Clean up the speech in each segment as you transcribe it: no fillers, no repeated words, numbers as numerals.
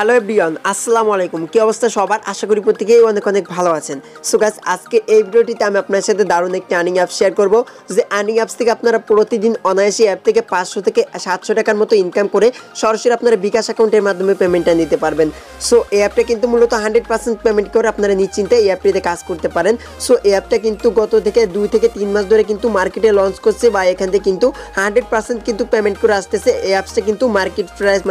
Hello everyone, আসসালামু আলাইকুম। কি অবস্থা সবার? আশা করি প্রত্যেকেই অনেক অনেক ভালো আছেন। সো গাইস, আজকে এই ভিডিওটিতে আমি আপনার সাথে দারুণ একটি আর্নিং অ্যাপ শেয়ার করব, যে আর্নিং অ্যাপস থেকে আপনারা প্রতিদিন অনায়াসে অ্যাপ থেকে 500 থেকে 700 টাকার মতো ইনকাম করে সরাসরি আপনারা বিকাশ অ্যাকাউন্টের মাধ্যমে পেমেন্টটা নিতে পারবেন। সো এই অ্যাপটা কিন্তু মূলত 100% পেমেন্ট করে আপনারা নিশ্চিন্তে এই অ্যাপটিতে কাজ করতে পারেন। সো এই অ্যাপটা কিন্তু গত থেকে 2 থেকে 3 মাস ধরে কিন্তু মার্কেটে লঞ্চ করছে, বা এখান থেকে কিন্তু 100% কিন্তু পেমেন্ট করে আসতেছে। এই অ্যাপসটা কিন্তু মার্কেট প্রাইস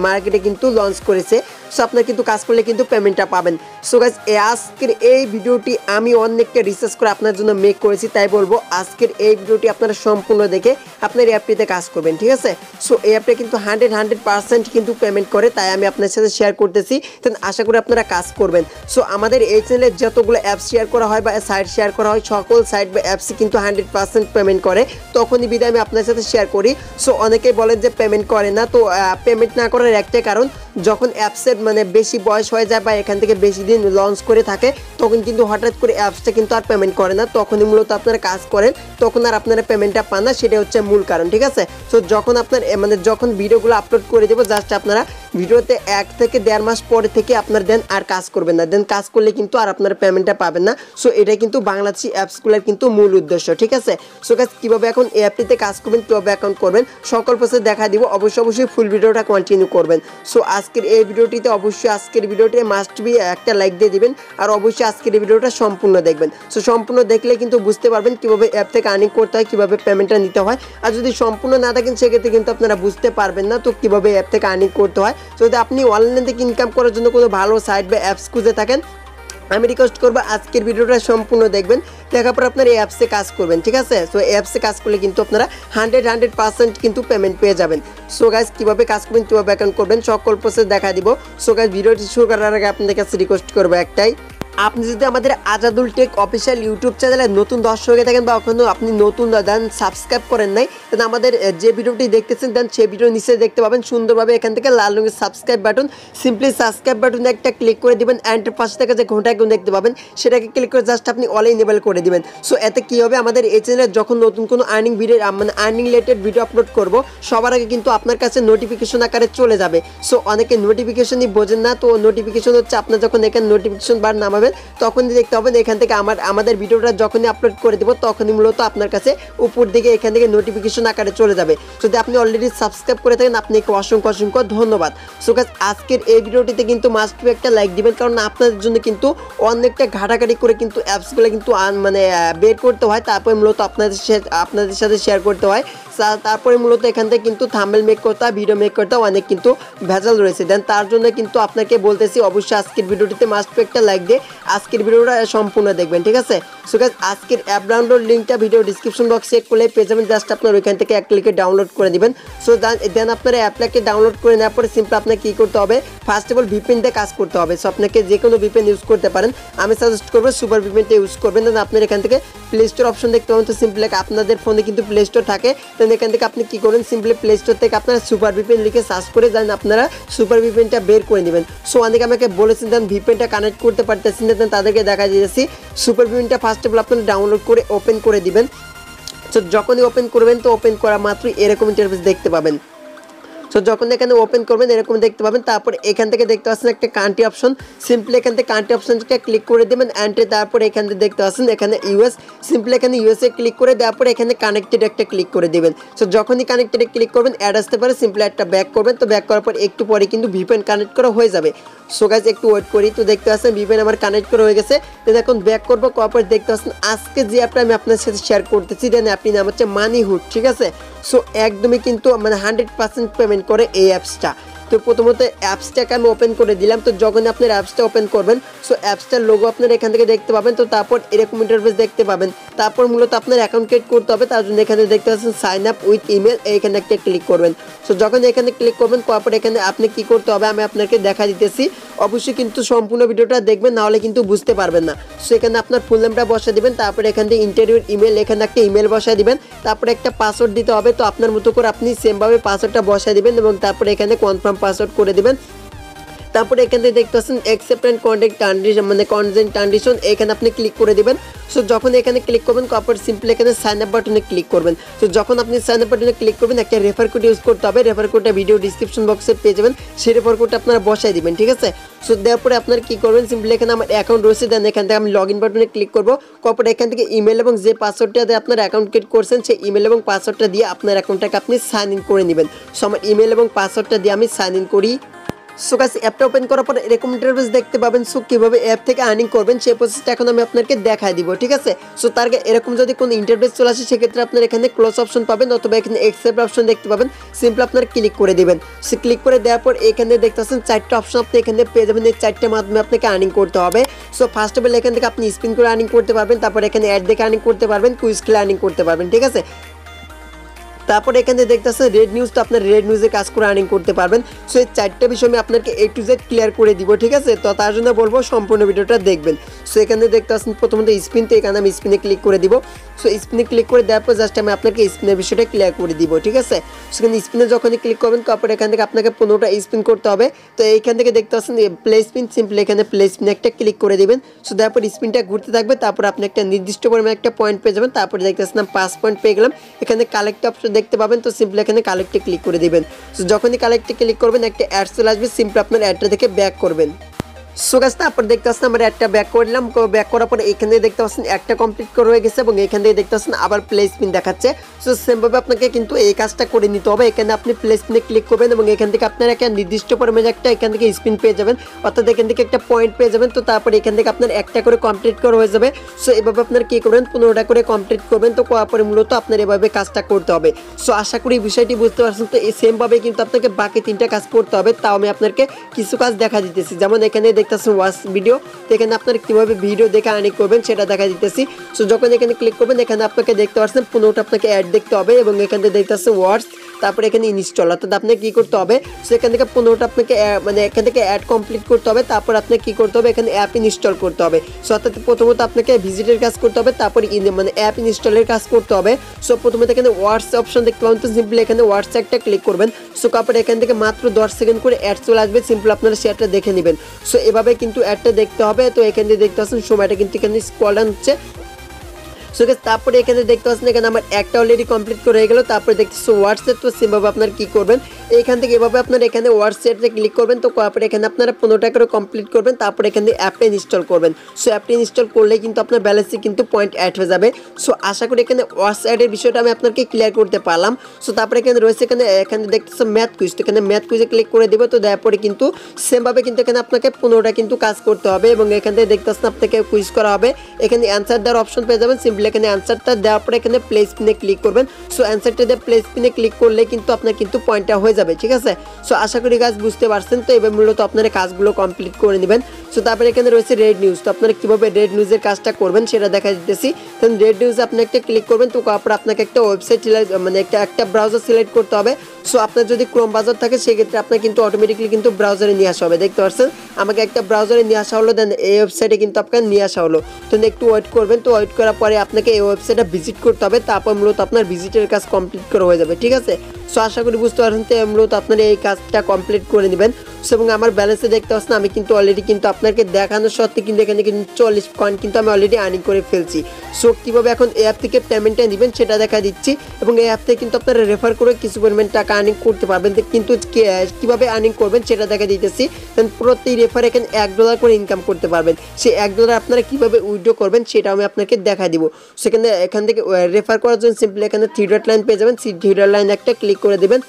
মার্কেটে কিন্তু লঞ্চ করেছে। সো আপনারা কিন্তু কাজ করলে কিন্তু পেমেন্টটা পাবেন। সো গাইস, আজকের এই ভিডিওটি আমি অনেকটা রিসার্চ করে আপনার জন্য মেক করেছি, তাই বলবো আজকের এই ভিডিওটি আপনারা সম্পূর্ণ দেখে আপনার এই অ্যাপটিতে কাজ করবেন, ঠিক আছে? সো এই অ্যাপটা কিন্তু 100% কিন্তু পেমেন্ট করে, তাই আমি আপনার সাথে শেয়ার করতেছি। তো আশা করি আপনারা কাজ করবেন। সো আমাদের এই চ্যানেলে যতগুলো অ্যাপ শেয়ার করা হয় বা সাইট শেয়ার করা হয়, সকল সাইট বা অ্যাপসই কিন্তু 100% পেমেন্ট করে, তখনই বিধায় আমি আপনার সাথে শেয়ার করি। সো অনেকেই বলেন যে পেমেন্ট করে না, তো পেমেন্ট না করার একটাই কারণ, যখন অ্যাপসের বেশি বয়স হয়ে যায় বা এখান থেকে বেশি দিন লঞ্চ করে থাকে, তখন কিন্তু হঠাৎ করে অ্যাপসটা কিন্তু আর পেমেন্ট করে না। তখনই মূলত আপনারা কাজ করেন, তখন আর আপনারা পেমেন্টটা পান না, সেটা হচ্ছে মূল কারণ, ঠিক আছে? সো যখন আপনার যখন ভিডিওগুলো আপলোড করে দেবো, জাস্ট আপনারা ভিডিওতে 1 থেকে 1.5 মাস পরে থেকে আপনার দেন আর কাজ করবেন না, দেন কাজ করলে কিন্তু আর আপনারা পেমেন্টটা পাবেন না। সো এটা কিন্তু বাংলাদেশি অ্যাপসগুলোর কিন্তু মূল উদ্দেশ্য, ঠিক আছে? সো গাইস, কীভাবে এখন এই অ্যাপটিতে কাজ করবেন, কীভাবে অ্যাকাউন্ট করবেন, সকল প্রসেস দেখা দিব। অবশ্যই ফুল ভিডিওটা কন্টিনিউ করবেন। সো আজকের এই ভিডিওটিতে আজকের ভিডিওটি মাস্ট বি একটা লাইক দিয়ে দিবেন, আর অবশ্যই আজকের এই ভিডিওটা সম্পূর্ণ দেখবেন। সো সম্পূর্ণ দেখলে কিন্তু বুঝতে পারবেন কীভাবে অ্যাপ থেকে আর্নিং করতে হয়, কীভাবে পেমেন্টটা নিতে হয়। আর যদি সম্পূর্ণ না থাকেন, সেক্ষেত্রে কিন্তু আপনারা বুঝতে পারবেন না তো কীভাবে অ্যাপ থেকে আর্নিং করতে হয়। যদি আপনি অনলাইন থেকে ইনকাম করার জন্য কোনো ভালো সাইট বা অ্যাপস খুঁজে থাকেন, আমি রিকোয়েস্ট করবো আজকের ভিডিওটা সম্পূর্ণ দেখবেন, দেখার পর আপনার এই অ্যাপসে কাজ করবেন, ঠিক আছে? সো অ্যাপসে কাজ করলে কিন্তু আপনারা 100% কিন্তু পেমেন্ট পেয়ে যাবেন। সো গাইস, কীভাবে কাজ করবেন, কীভাবে অ্যাকাউন্ট করবেন, সকল প্রসেস দেখা দিব। সো গাইস, ভিডিওটি শুরু করার আগে আপনাদের কাছে রিকোয়েস্ট করবো একটাই, আপনি যদি আমাদের আজাদুল টেক অফিসিয়াল ইউটিউব চ্যানেলে নতুন দর্শক হয়ে থাকেন, বা ওখানে আপনি নতুন দেন সাবস্ক্রাইব করেন নাই, দেন আমাদের যে ভিডিওটি দেখতেছেন, দেন সেই ভিডিও নিচে দেখতে পাবেন সুন্দরভাবে এখান থেকে লাল রঙের সাবস্ক্রাইব বাটন, সিম্পলি সাবস্ক্রাইব বাটনে একটা ক্লিক করে দিবেন। অ্যান্ড পাশে থেকে যে ঘন্টা আইকন দেখতে পাবেন, সেটাকে ক্লিক করে জাস্ট আপনি অল ইনেবল করে দিবেন। সো এতে কী হবে, আমাদের এই চ্যানেলে যখন নতুন কোনো earning video earning related video upload করব, সবার আগে কিন্তু আপনার কাছে নোটিফিকেশন আকারে চলে যাবে। সো অনেকে নোটিফিকেশনই বোঝেন না, তো নোটিফিকেশন হচ্ছে আপনার যখন এখানে নোটিফিকেশন বার নামাবেন, তখনই দেখতে পাবেন এখান থেকে আমাদের ভিডিওটা যখনই আপলোড করে দেবো, তখনই মূলত আপনার কাছে উপর দিকে এখান থেকে নোটিফিকেশন আকারে চলে যাবে। যদি আপনি অলরেডি সাবস্ক্রাইব করে থাকেন, আপনাকে অসংখ্য ধন্যবাদ। সো গাইস, আজকের এই ভিডিওটিতে কিন্তু মাস্ট বি একটা লাইক দিবেন, কারণ আপনাদের জন্য কিন্তু অনেকটা ঘাটাঘাটি করে কিন্তু অ্যাপসগুলো কিন্তু বের করতে হয়, তারপরে মূলত আপনাদের সাথে শেয়ার করতে হয়, তারপরে মূলত এখান থেকে কিন্তু থাম্বনেল মেক করতে হয়, ভিডিও মেক করতে হয়, অনেক কিন্তু ভেজাল রয়েছে। দেন তার জন্য কিন্তু আপনাকে বলতেছি, অবশ্যই আজকের ভিডিওটিতে মাস্ট বি একটা লাইক দিয়ে আজকের ভিডিওটা সম্পূর্ণ দেখবেন, ঠিক আছে? সো গাইস, আজকের অ্যাপ ডাউনলোড লিঙ্কটা ভিডিও ডিসক্রিপশন বক্সে চেক করলে পেয়ে যাবেন, জাস্ট আপনার ওইখান থেকে এক ক্লিকে ডাউনলোড করে দিবেন। সো দেন আপনারা অ্যাপটাকে ডাউনলোড করে নেওয়ার পরে সিম্পল আপনাকে কী করতে হবে, ফার্স্ট অফ অল ভিপিএন দিয়ে কাজ করতে হবে। সো আপনাকে যে কোনো ভিপিএন ইউজ করতে পারেন, আমি সাজেস্ট করবো সুপার ভিপিএনটা ইউজ করবেন। দেন আপনার এখান থেকে প্লে স্টোর অপশন দেখতে পাবেন, তো সিম্পল আপনাদের ফোনে কিন্তু প্লে স্টোর থাকে, দেন এখান থেকে আপনি কী করবেন, সিম্পলি প্লে স্টোর থেকে আপনারা সুপার ভিপিএন লিখে সার্চ করে দেন আপনারা সুপার ভিপিএনটা বের করে নেবেন। সো অনেকে আমাকে বলেছেন দেন ভিপিএনটা কানেক্ট করতে পারতেছেন না, দেন তাদেরকে দেখা দিয়েছি সুপার ভিপিএনটা ফার্স্ট অফ অল আপনারা ডাউনলোড করে ওপেন করে দিবেন। সো যখনই ওপেন করবেন, তো ওপেন করা মাত্রই এরকম ইন্টারফেস দেখতে পাবেন। সো যখন এখানে ওপেন করবেন, এরকম দেখতে পাবেন। তারপর এখান থেকে দেখতে পাচ্ছেন একটা কান্ট্রি অপশন, সিম্পলি এখান থেকে কান্ট্রি অপশনটা ক্লিক করে দেবেন। অ্যান্ড তারপর এখান থেকে দেখতে পাচ্ছেন এখানে ইউএস, সিম্পলি এখানে ইউএসএ ক্লিক করে দেওয়ার পরে এখানে কানেক্টেড একটা ক্লিক করে দেবেন। সো যখনই কানেক্টেডে ক্লিক করবেন, অ্যাড আসতে পারে, সিম্পলি একটা ব্যাক করবেন। তো ব্যাক করার পর একটু পরে কিন্তু ভিপিএন কানেক্ট করা হয়ে যাবে। সো গাইস, একটু ওয়েট করি। তো দেখতে পাচ্ছেন ভিপিএন আমার কানেক্ট করা হয়ে গেছে। দেন এখন ব্যাক করবো, করার পর দেখতে পাচ্ছেন আজকে যে অ্যাপটা আমি আপনার সাথে শেয়ার করতেছি, দেন অ্যাপটির নাম হচ্ছে মানিহুড, ঠিক আছে? সো একদমই কিন্তু 100% পেমেন্ট করে এই অ্যাপসটা। তো প্রথমত অ্যাপসটাকে আমি ওপেন করে দিলাম। তো যখন আপনার অ্যাপসটা ওপেন করবেন, সো অ্যাপসটার লোগো আপনার এখান থেকে দেখতে পাবেন। তো তারপর এরকম ইন্টারফেস দেখতে পাবেন। তারপর মূলত আপনার অ্যাকাউন্ট ক্রিয়েট করতে হবে, তার জন্য এখানে দেখতে পাচ্ছেন সাইন আপ উইথ ইমেল, এখানে একটা ক্লিক করবেন। সো যখন এখানে ক্লিক করবেন, করার পর এখানে আপনি কী করতে হবে আমি আপনাকে দেখা দিতেছি। অবশ্যই কিন্তু সম্পূর্ণ ভিডিওটা দেখবেন, নাহলে কিন্তু বুঝতে পারবেন না। সো এখানে আপনার ফুল নেমটা বসিয়ে দিবেন, তারপরে এখান থেকে ইন্টারভিউর ইমেল, এখানে একটা ইমেল বসিয়ে দিবেন, তারপরে একটা পাসওয়ার্ড দিতে হবে। তো আপনার মতো করে আপনি সেমভাবে পাসওয়ার্ডটা বসিয়ে দিবেন, এবং তারপরে এখানে কনফার্ম পাসওয়ার্ড করে দিবেন। তারপরে এখান থেকে দেখতে পাচ্ছেন অ্যাকসেপ্ট অ্যান্ড কন্টেন্ট কন্ডিশন মানে কনজেন্ট কন্ডিশন, এখানে আপনি ক্লিক করে দিবেন। সো যখন এখানে ক্লিক করবেন তারপর সিম্পলি এখানে সাইন আপ বাটনে ক্লিক করবেন। তো যখন আপনি সাইন আপ বাটনে ক্লিক করবেন একটা রেফার কোড ইউজ করতে হবে, রেফার কোডটা ভিডিও ডিসক্রিপশন বক্সে পেয়ে যাবেন, সেই রেফার কোডটা আপনারা বসাই দিবেন, ঠিক আছে। সো দেওয়ার পরে আপনারা কী করবেন, সিম্পলি এখানে আমার অ্যাকাউন্ট রয়েছে, দেন এখান থেকে আমি লগ ইন বাটনে ক্লিক করবো। তারপরে এখান থেকে ইমেল এবং যে পাসওয়ার্ডটা দিয়ে আপনার অ্যাকাউন্ট ক্রিয়েট করছেন সেই ইমেল এবং পাসওয়ার্ডটা দিয়ে আপনার অ্যাকাউন্টটাকে আপনি সাইন ইন করে নেবেন। সো আমার ইমেল এবং পাসওয়ার্ডটা দিয়ে আমি সাইন ইন করি। সো গাইস অ্যাপটা ওপেন করার পর এরকম ইন্টারফেস দেখতে পাবেন। সো কীভাবে অ্যাপ থেকে আর্নিং করবেন সেই প্রসেসটা এখন আমি আপনাকে দেখাই দিব, ঠিক আছে। সো তার আগে এরকম যদি কোনো ইন্টারফেস চলে আসে সেক্ষেত্রে আপনার এখানে ক্লোজ অপশন পাবেন অথবা এখানে অ্যাকসেপ্ট অপশন দেখতে পাবেন, সিম্পল আপনারা ক্লিক করে দেবেন। সো ক্লিক করে দেওয়ার পর এখানে দেখতে পাচ্ছেন 4টা অপশন আপনি এখানে পেয়ে যাবেন, এই 4টার মাধ্যমে আপনাকে আর্নিং করতে হবে। সো ফার্স্ট অফ অল এখান থেকে আপনি স্পিন করে আর্নিং করতে পারবেন, তারপর এখানে অ্যাড দেখে আর্নিং করতে পারবেন, কুইজ খেলে আর্নিং করতে পারবেন, ঠিক আছে। তারপরে এখানে দেখতে পাচ্ছেন রেড নিউজ, তো আপনার রেড নিউজে কাজ করে আর্নিং করতে পারবেন। সো এই 4টা বিষয় আমি আপনাকে A to Z ক্লিয়ার করে দিব, ঠিক আছে। তো তার জন্য বলবো সম্পূর্ণ ভিডিওটা দেখবেন। সো এখানে দেখতে পাচ্ছেন প্রথমত স্পিন, তো এখানে আমি স্পিনে ক্লিক করে দিব। সো স্পিনে ক্লিক করে দেওয়ার পর জাস্ট আমি আপনাকে স্পিনের বিষয়টা ক্লিয়ার করে দিব, ঠিক আছে। সেখানে স্পিনে যখনই ক্লিক করবেন তারপরে এখান থেকে আপনাকে 15টা স্পিন করতে হবে। তো এইখান থেকে দেখতে পাচ্ছেন প্লে স্পিন, সিম্পলি এখানে প্লে স্পিনে একটা ক্লিক করে দিবেন। সো তারপর স্পিনটা ঘুরতে থাকবে, তারপর আপনি একটা নির্দিষ্ট পরিমাণে একটা পয়েন্ট পেয়ে যাবেন। তারপরে দেখতে পাচ্ছেন 5 পয়েন্ট পেয়ে গেলাম, এখানে কালেক্ট অপশন দেখতে পাবেন। তো সিম্পলি এখানে কালেক্টে ক্লিক করে দিবেন। সো যখনই কালেক্টে ক্লিক করবেন একটা অ্যাড চলে আসবে, সিম্পলি আপনার অ্যাডটা থেকে ব্যাক করবেন। সো গাইস তারপর দেখতে পাচ্ছেন আমরা একটা ব্যাক করলাম, ব্যাক করার পরে এখানে দেখতে পাচ্ছেন একটা কমপ্লিট করে হয়ে গেছে এবং এখান থেকে দেখতে পাচ্ছেন আবার প্লে স্পিন দেখাচ্ছে। সো সেমভাবে আপনাকে কিন্তু এই কাজটা করে নিতে হবে। এখানে আপনি প্লে স্পিনে ক্লিক করবেন এবং এখান থেকে আপনার একটা নির্দিষ্ট পরিমাণে একটা এখান থেকে স্পিন পেয়ে যাবেন, অর্থাৎ এখান থেকে একটা পয়েন্ট পেয়ে যাবেন। তো তারপরে এখান থেকে আপনার একটা করে কমপ্লিট করা হয়ে যাবে। সো এভাবে আপনার কী করবেন 15টা করে কমপ্লিট করবেন। তো করার পরে মূলত আপনার এভাবে কাজটা করতে হবে। সো আশা করি বিষয়টি বুঝতে পারছেন। তো এই সেমভাবে কিন্তু আপনাকে বাকি 3টা কাজ করতে হবে, তাও আমি আপনাকে কিছু কাজ দেখা দিতেছি। যেমন এখানে দেখতে পাচ্ছেন ওয়াচ ভিডিও, তো এখানে আপনারা কীভাবে ভিডিও দেখে আর্নিং করবেন সেটা দেখা দিতেছি। সো যখন এখানে ক্লিক করবেন এখানে আপনাকে দেখতে পাচ্ছেন 15টা আপনাকে অ্যাড দেখতে হবে এবং এখান থেকে দেখতে পাচ্ছেন ওয়ার্ডস, তারপরে এখানে ইনস্টল, অর্থাৎ আপনাকে কী করতে হবে সেখান থেকে 15টা আপনাকে মানে এখান থেকে অ্যাড কমপ্লিট করতে হবে। তারপর আপনাকে কী করতে হবে এখানে অ্যাপ ইনস্টল করতে হবে। সো অর্থাৎ প্রথমত আপনাকে ভিজিটের কাজ করতে হবে, তারপর মানে অ্যাপ ইনস্টলের কাজ করতে হবে। সো প্রথমত এখানে ওয়ার্ডস অপশন দেখতে পাবেন, তো সিম্পলি এখানে ওয়ার্ডস একটা ক্লিক করবেন। সো তারপরে এখান থেকে মাত্র 10 সেকেন্ড করে অ্যাড চলে আসবে, সিম্পল আপনারা শেয়ারটা দেখে নেবেন। সো এভাবে কিন্তু অ্যাডটা দেখতে হবে। তো এখানে দেখতে পাচ্ছেন সময়টা কিন্তু এখানে স্ক্রল ডাউন হচ্ছে। সো গাইস তারপরে এখানে দেখতে পাচ্ছেন এখানে আমার একটা অলরেডি কমপ্লিট করে হয়ে গেল। তারপরে দেখতেছি হোয়াটসঅ্যাপ, তো সেমভাবে আপনার কী করবেন এইখান থেকে এভাবে আপনার এখানে হোয়াটসঅ্যাপে ক্লিক করবেন। তো তারপরে এখানে আপনারা 15টা করে কমপ্লিট করবেন, তারপরে এখানে অ্যাপটা ইনস্টল করবেন। সো অ্যাপটা ইনস্টল করলে কিন্তু আপনার ব্যালেন্সে কিন্তু পয়েন্ট অ্যাড হয়ে যাবে। সো আশা করি এখানে হোয়াটসঅ্যাপের বিষয়টা আমি আপনাকে ক্লিয়ার করতে পারলাম। সো তারপরে এখানে রয়েছে এখানে দেখতেছেন ম্যাথ কুইজ, তো এখানে ম্যাথ কুইজে ক্লিক করে দেবো। তো দেওয়ার পরে কিন্তু সেমভাবে কিন্তু এখানে আপনাকে 15টা কিন্তু কাজ করতে হবে এবং এখান থেকে দেখতে পাচ্ছেন আপনাকে কুইজ করা হবে। এখানে অ্যান্সার দেওয়ার অপশন পেয়ে যাবেন, সিম্পলি এখানে অ্যান্সারটা দেওয়ার পরে এখানে প্লে স্পিনে ক্লিক করবেন। সো অ্যান্সারটা দিয়ে প্লে স্পিনে ক্লিক করলে কিন্তু আপনার কিন্তু পয়েন্টটা হয়ে যাবে, ঠিক আছে। সো আশা করি কাজ বুঝতে পারছেন। তো এবার মূলত আপনারা কাজগুলো কমপ্লিট করে নেবেন। সো তারপরে এখানে রয়েছে রেড নিউজ, তো আপনারা কীভাবে রেড নিউজের কাজটা করবেন সেটা দেখা দিতেছি। তখন রেড নিউজে আপনি একটা ক্লিক করবেন। তো তারপর আপনাকে একটা ওয়েবসাইট মানে একটা ব্রাউজার সিলেক্ট করতে হবে। সো আপনার যদি ক্রোম ব্রাউজার থাকে সেক্ষেত্রে আপনার কিন্তু অটোমেটিকলি কিন্তু ব্রাউজারে নিয়ে আসা হবে, দেখতে পাচ্ছেন আমাকে একটা ব্রাউজারে নিয়ে আসা হলো, দেন এই ওয়েবসাইটে কিন্তু আপনাকে নিয়ে আসা হলো। তো একটু ওয়েট করবেন। তো ওয়েট করার পরে আপনাকে এই ওয়েবসাইটটা ভিজিট করতে হবে, তারপর মূলত আপনার ভিজিটের কাজ কমপ্লিট করা হয়ে যাবে, ঠিক আছে। সো আশা করি বুঝতে পারছেন। তো মূলত আপনারা এই কাজটা কমপ্লিট করে নেবেন। সো এবং আমার ব্যালেন্সে দেখতে পাচ্ছেন আমি কিন্তু অলরেডি কিন্তু আপনাকে দেখানোর সত্ত্বে কিন্তু এখানে কিন্তু 40 কয়েন কিন্তু আমি অলরেডি আর্নিং করে ফেলছি। সো কীভাবে এখন এই অ্যাপ থেকে পেমেন্টটা নেবেন সেটা দেখা দিচ্ছি এবং এই অ্যাপ থেকে কিন্তু আপনারা রেফার করে কিছু পরিমাণ টাকা আর্নিং করতে পারবেন। কিন্তু কীভাবে আর্নিং করবেন সেটা দেখা দিতেছি। দেন প্রতি রেফার এখানে $1 করে ইনকাম করতে পারবেন। সেই $1 আপনারা কীভাবে উইথড্র করবেন সেটা আমি আপনাকে দেখা দিব। সেখানে এখান থেকে রেফার করার জন্য সিম্পলি এখানে 3 ডট লাইন পেয়ে যাবেন, 3 ডট লাইন একটা ক্লিক করে দেবেন।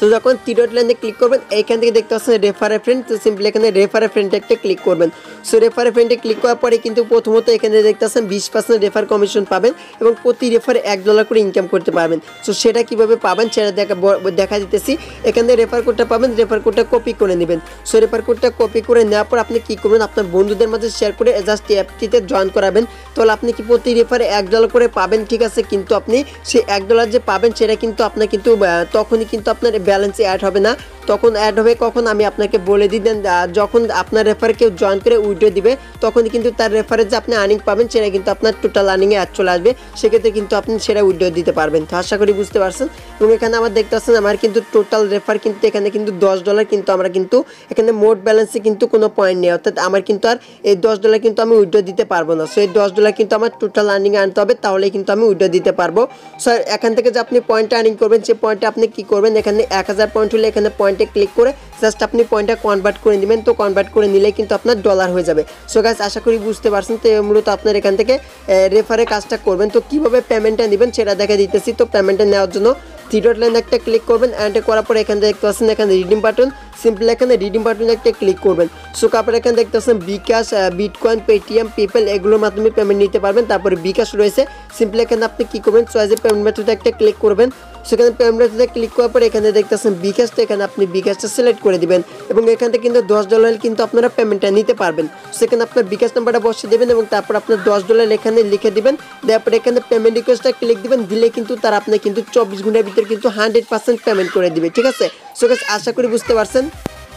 সো যখন 3 ডট লাইনে ক্লিক করবেন এইখান থেকে দেখতে পাচ্ছেন রেফার এ ফ্রেন্ড, তো সিম্পলি এখানে রেফার এ ফ্রেন্ড একটা ক্লিক করবেন। সো রেফার এ ফ্রেন্ডে ক্লিক করার পরে কিন্তু প্রথমত এখানে দেখতে পাচ্ছেন 20% রেফার কমিশন পাবেন এবং প্রতি রেফারে $1 করে ইনকাম করতে পারবেন। সো সেটা কীভাবে পাবেন সেটা দেখা দিতেছি। এখানে রেফার কোডটা পাবেন, রেফার কোডটা কপি করে নেবেন। সো রেফার কোডটা কপি করে নেওয়ার পর আপনি কী করবেন আপনার বন্ধুদের মাঝে শেয়ার করে জাস্ট অ্যাপটিতে জয়েন করাবেন। তাহলে আপনি কি প্রতি রেফারে $1 করে পাবেন, ঠিক আছে। কিন্তু আপনি সেই $1 যে পাবেন সেটা কিন্তু আপনার কিন্তু তখনই কিন্তু আপনার ব্যালেন্সে অ্যাড হবে না, তখন অ্যাড হবে কখন আমি আপনাকে বলে দিই। দেন যখন আপনার রেফারে কেউ জয়েন করে উইথড্র দিবে তখনই কিন্তু তার রেফারে যে আপনি আর্নিং পাবেন সেটা কিন্তু আপনার টোটাল আর্নিংয়ে অ্যাড চলে আসবে, সেক্ষেত্রে কিন্তু আপনি সেটা উইথড্র দিতে পারবেন। তো আশা করি বুঝতে পারছেন। এবং এখানে আমার দেখতে পাচ্ছেন আমার কিন্তু টোটাল রেফার কিন্তু এখানে কিন্তু $10 কিন্তু আমরা কিন্তু এখানে মোট ব্যালেন্সে কিন্তু কোনো পয়েন্ট নেই, অর্থাৎ আমার কিন্তু আর এই $10 কিন্তু আমি উইথড্র দিতে পারবো না। সো এই $10 কিন্তু আমার টোটাল আর্নিং আনতে হবে, তাহলে কিন্তু আমি উইথড্র দিতে পারবো। সো এখান থেকে যে আপনি পয়েন্ট আর্নিং করবেন সেই পয়েন্টে আপনি কি করবেন, এখানে 1000 পয়েন্ট হলে এখানে পয়েন্টে ক্লিক করে জাস্ট আপনি পয়েন্টটা কনভার্ট করে নেবেন। তো কনভার্ট করে নিলে কিন্তু আপনার ডলার হয়ে যাবে। সো গাইস আশা করি বুঝতে পারছেন। তো মূলত আপনার এখান থেকে রেফারে কাজটা করবেন। তো কীভাবে পেমেন্টটা নেবেন সেটা দেখা দিতেছি। তো পেমেন্টটা নেওয়ার জন্য থ্রি ডট লাইন একটা ক্লিক করবেন, অ্যান্ড করার পরে এখানে দেখতে পাচ্ছেন এখানে রিডিম বাটন, সিম্পলি এখানে রিডিম বাটনে একটা ক্লিক করবেন। সো তারপরে এখানে দেখতে পাচ্ছেন বিকাশ, বিটকয়েন, পেটিএম, পেপ্যাল এগুলোর মাধ্যমে পেমেন্ট নিতে পারবেন। তারপরে বিকাশ রয়েছে, সিম্পলি এখানে আপনি কী করবেন, চয়েসে পেমেন্ট মেথডে একটা ক্লিক করবেন। সেখানে পেমেন্ট মেথডে ক্লিক করার পরে এখানে দেখতেছেন বিকাশ, তো এখানে আপনি বিকাশটা সিলেক্ট করে দিবেন এবং এখান থেকে কিন্তু $10 কিন্তু আপনারা পেমেন্টটা নিতে পারবেন। সেখানে আপনার বিকাশ নাম্বারটা বসিয়ে দেবেন এবং তারপর আপনার $10 এখানে লিখে দিবেন। তারপরে এখানে পেমেন্ট রিকোয়েস্টটা ক্লিক দিবেন, দিলে কিন্তু তারা আপনি কিন্তু 24 ঘন্টার ভিতরে কিন্তু 100% পেমেন্ট করে দিবে। ঠিক আছে, সো গাইস আশা করি বুঝতে পারছেন।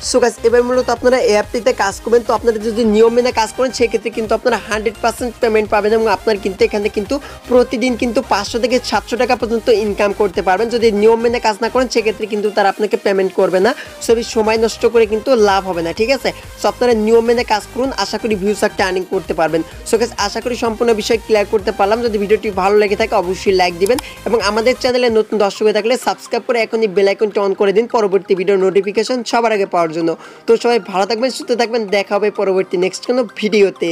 সো গাইস এবার মূলত আপনারা এই অ্যাপটিতে কাজ করবেন। তো আপনারা যদি নিয়ম মেনে কাজ করেন সেক্ষেত্রে কিন্তু আপনারা 100% পেমেন্ট পাবেন এবং আপনার কিন্তু এখানে কিন্তু প্রতিদিন কিন্তু 500 থেকে 700 টাকা পর্যন্ত ইনকাম করতে পারবেন। যদি নিয়ম মেনে কাজ না করেন সেক্ষেত্রে কিন্তু তারা আপনাকে পেমেন্ট করবে না, সবই সময় নষ্ট করে কিন্তু লাভ হবে না। ঠিক আছে, সো আপনারা নিয়ম মেনে কাজ করুন, আশা করি ভিউজ একটা আর্নিং করতে পারবেন। সো গাইস আশা করি সম্পূর্ণ বিষয় ক্লিয়ার করতে পারলাম। যদি ভিডিওটি ভালো লেগে থাকে অবশ্যই লাইক দিবেন এবং আমাদের চ্যানেলে নতুন দর্শক হয়ে থাকলে সাবস্ক্রাইব করে এখনই বেল আইকনটি অন করে দিন পরবর্তী ভিডিওর নোটিফিকেশন সবার আগে পাওয়ার জন্য। তো সবাই ভালো থাকবেন, সুস্থ থাকবেন, দেখা হবে পরবর্তী নেক্সট কোনো ভিডিওতে।